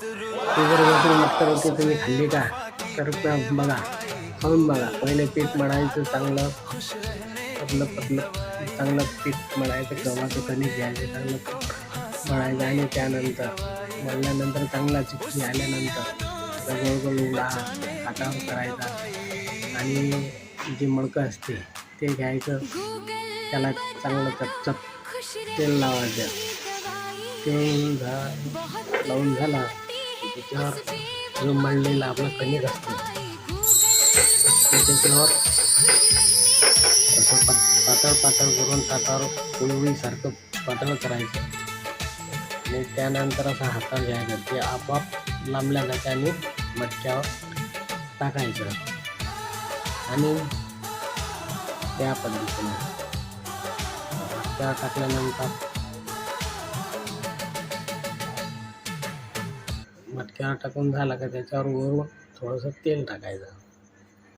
ती जर मटकर होती तुम्ही खाल्ली का तर बघा, खाऊन बघा. पहिले पीठ मळायचं चांगलं पतलं पतलं, चांगलं पीठ मळायचं, गव्हाचं कणिक घ्यायचं, चांगलं मळायचं आणि त्यानंतर मळल्यानंतर चांगला चिकटी आल्यानंतर गोल गोल उडा हातावर करायचा आणि जे मडकं असते ते घ्यायचं, त्याला चांगलं चपचप तेल लावायचं. तेल लावून झालं की त्याच्यावर जो मळलेला आपलं कणिक असते ते त्याच्यावर असं पातळ पातळ करून ताटावर पोळीसारखं पातळ करायचं आणि त्यानंतर असं हातात घ्यायचं. ते आपोआप लांबल्या जाते आणि मटक्यावर टाकायचं आणि त्या पद्धतीने मटक्यावर टाकल्यानंतर मटक्यावर टाकून झाला का त्याच्यावर वरून थोडंसं तेल टाकायचं.